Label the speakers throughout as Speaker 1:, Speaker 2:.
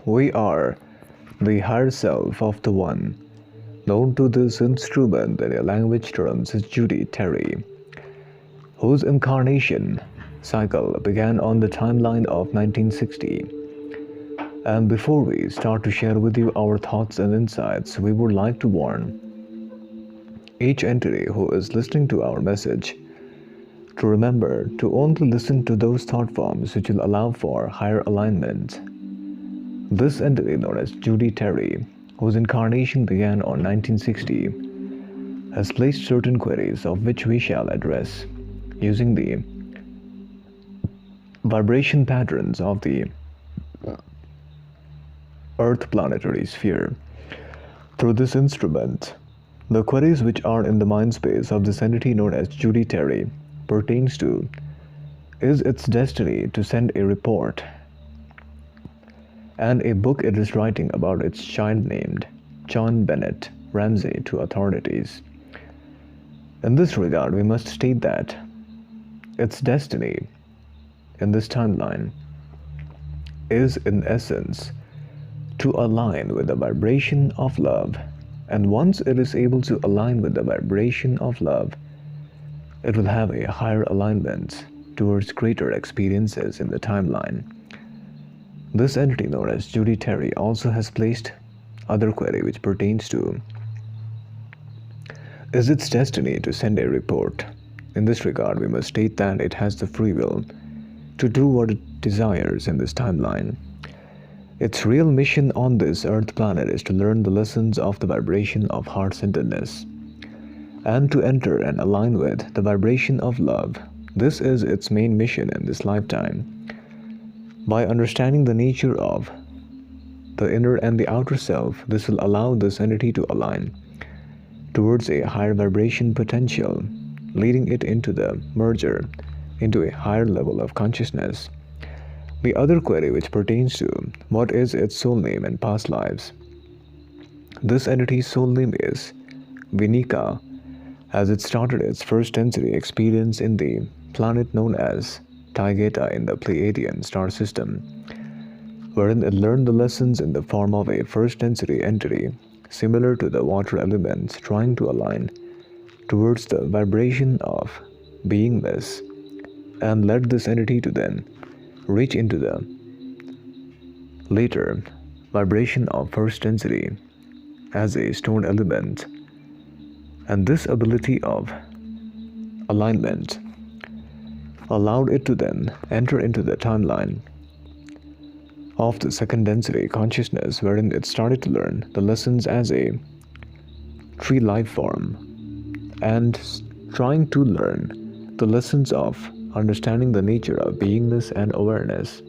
Speaker 1: We are the higher self of the One, known to this instrument in a language terms as Judy Terry, whose incarnation cycle began on the timeline of 1960. And before we start to share with you our thoughts and insights, we would like to warn each entity who is listening to our message to remember to only listen to those thought forms which will allow for higher alignment. This entity, known as Judy Terry, whose incarnation began on 1960, has placed certain queries of which we shall address using the vibration patterns of the Earth planetary sphere. Through this instrument, the queries which are in the mind space of this entity known as Judy Terry pertains to: is its destiny to send a report and a book it is writing about its child named John Bennett Ramsey to authorities. In this regard, we must state that its destiny in this timeline is in essence to align with the vibration of love, and once it is able to align with the vibration of love, it will have a higher alignment towards greater experiences in the timeline. This entity known as Judy Terry also has placed other query which pertains to: is its destiny to send a report? In this regard, we must state that it has the free will to do what it desires in this timeline. Its real mission on this Earth planet is to learn the lessons of the vibration of heart-centeredness and to enter and align with the vibration of love. This is its main mission in this lifetime. By understanding the nature of the inner and the outer self, this will allow this entity to align towards a higher vibration potential, leading it into the merger into a higher level of consciousness. The other query which pertains to what is its soul name and past lives. This entity's soul name is Vinika, as it started its first sensory experience in the planet known as Taygeta in the Pleiadian star system, wherein it learned the lessons in the form of a first sensory entity similar to the water elements, trying to align towards the vibration of beingness, and led this entity to then reach into the later vibration of first sensory as a stone element. And this ability of alignment allowed it to then enter into the timeline of the second density consciousness, wherein it started to learn the lessons as a tree life form and trying to learn the lessons of understanding the nature of beingness and awareness,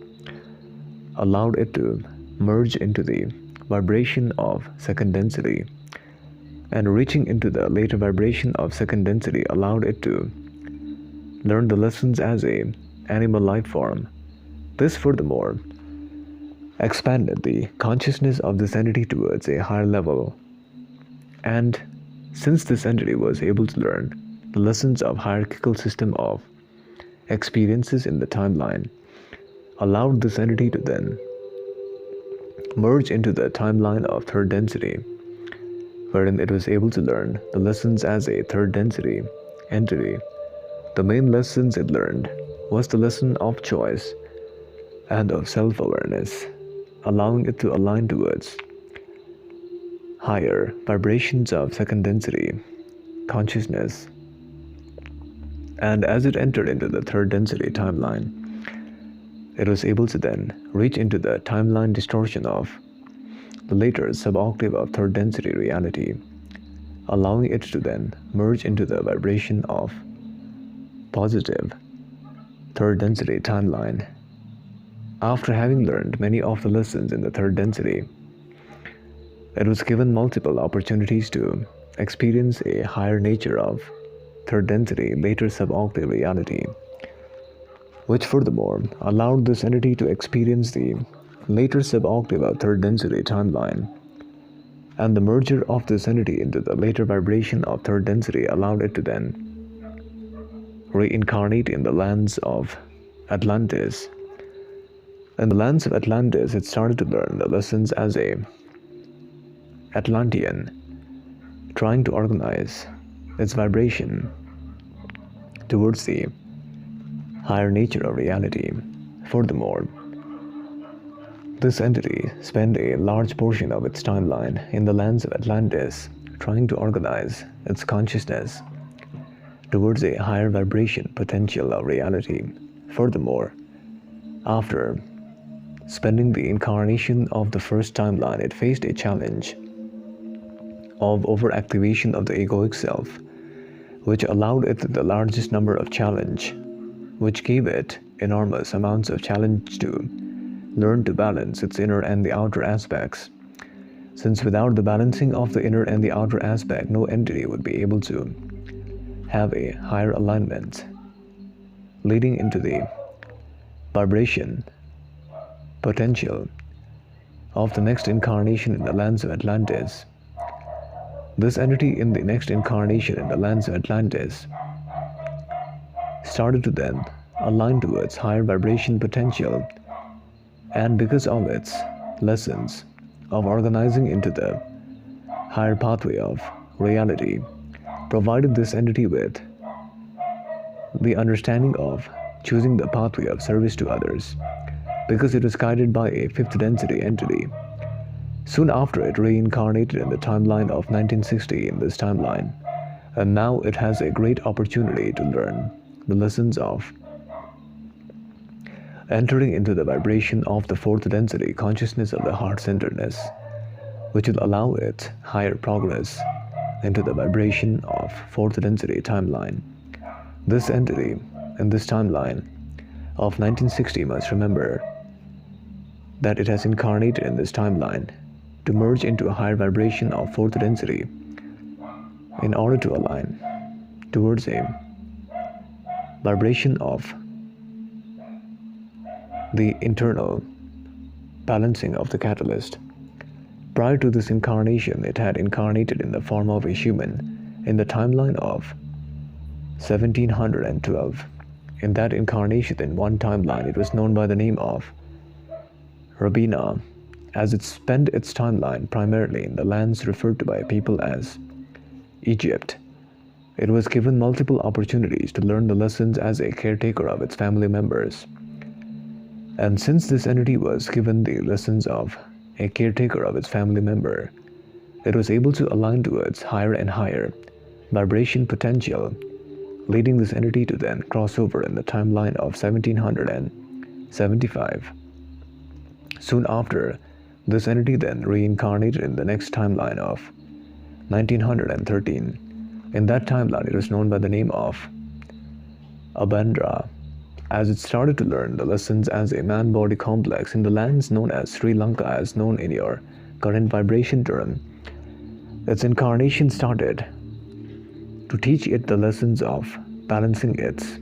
Speaker 1: allowed it to merge into the vibration of second density, and reaching into the later vibration of second density allowed it to learn the lessons as a animal life form. This furthermore expanded the consciousness of this entity towards a higher level, and since this entity was able to learn the lessons of hierarchical system of experiences in the timeline, allowed this entity to then merge into the timeline of third density, wherein it was able to learn the lessons as a third density entity. The main lessons it learned was the lesson of choice and of self-awareness, allowing it to align towards higher vibrations of second density consciousness. And as it entered into the third density timeline, it was able to then reach into the timeline distortion of the later sub-octave of third density reality, allowing it to then merge into the vibration of positive third density timeline. After having learned many of the lessons in the third density, it was given multiple opportunities to experience a higher nature of third density, later sub-octave reality, which furthermore allowed this entity to experience the later sub-octave of third density timeline. And the merger of this entity into the later vibration of third density allowed it to then reincarnate in the lands of Atlantis, In the lands of Atlantis, it started to learn the lessons as a Atlantean, trying to organize its vibration towards the higher nature of reality. Furthermore, this entity spent a large portion of its timeline in the lands of Atlantis, trying to organize its consciousness towards a higher vibration potential of reality. Furthermore, after spending the incarnation of the first timeline, it faced a challenge of overactivation of the egoic self, which allowed it the largest number of challenge, which gave it enormous amounts of challenge to learn to balance its inner and the outer aspects. Since without the balancing of the inner and the outer aspect, no entity would be able to have a higher alignment, leading into the vibration potential of the next incarnation in the lands of Atlantis. This entity in the next incarnation in the lands of Atlantis started to then align to its higher vibration potential, and because of its lessons of organizing into the higher pathway of reality, provided this entity with the understanding of choosing the pathway of service to others, because it was guided by a fifth density entity. Soon after, it reincarnated in the timeline of 1960 in this timeline, and now it has a great opportunity to learn the lessons of entering into the vibration of the fourth density consciousness of the heart-centeredness, which will allow it higher progress into the vibration of fourth density timeline. This entity in this timeline of 1960 must remember that it has incarnated in this timeline to merge into a higher vibration of fourth density in order to align towards a vibration of the internal balancing of the catalyst. Prior to this incarnation, it had incarnated in the form of a human in the timeline of 1712. In that incarnation, in one timeline, it was known by the name of Rabina, as it spent its timeline primarily in the lands referred to by people as Egypt. It was given multiple opportunities to learn the lessons as a caretaker of its family members. And since this entity was given the lessons of a caretaker of its family member, it was able to align towards higher and higher vibration potential, leading this entity to then cross over in the timeline of 1775. Soon after, this entity then reincarnated in the next timeline of 1913. In that timeline, it was known by the name of Abandra, as it started to learn the lessons as a man-body complex in the lands known as Sri Lanka, as known in your current vibration term. Its incarnation started to teach it the lessons of balancing its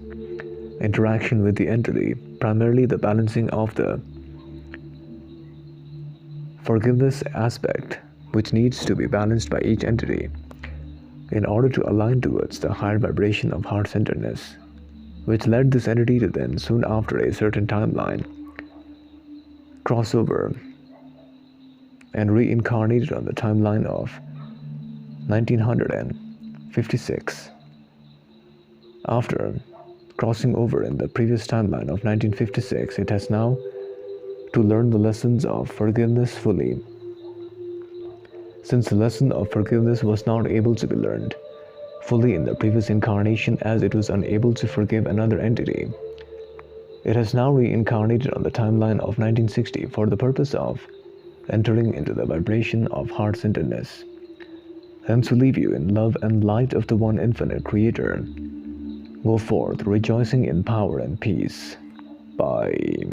Speaker 1: interaction with the entity, primarily the balancing of the forgiveness aspect, which needs to be balanced by each entity in order to align towards the higher vibration of heart-centeredness, which led this entity to then, soon after a certain timeline, cross over and reincarnated on the timeline of 1956. After crossing over in the previous timeline of 1956, it has now to learn the lessons of forgiveness fully. Since the lesson of forgiveness was not able to be learned fully in the previous incarnation, as it was unable to forgive another entity, it has now reincarnated on the timeline of 1960 for the purpose of entering into the vibration of heart-centeredness. Hence we leave you in love and light of the one infinite Creator. Go forth rejoicing in power and peace. Bye.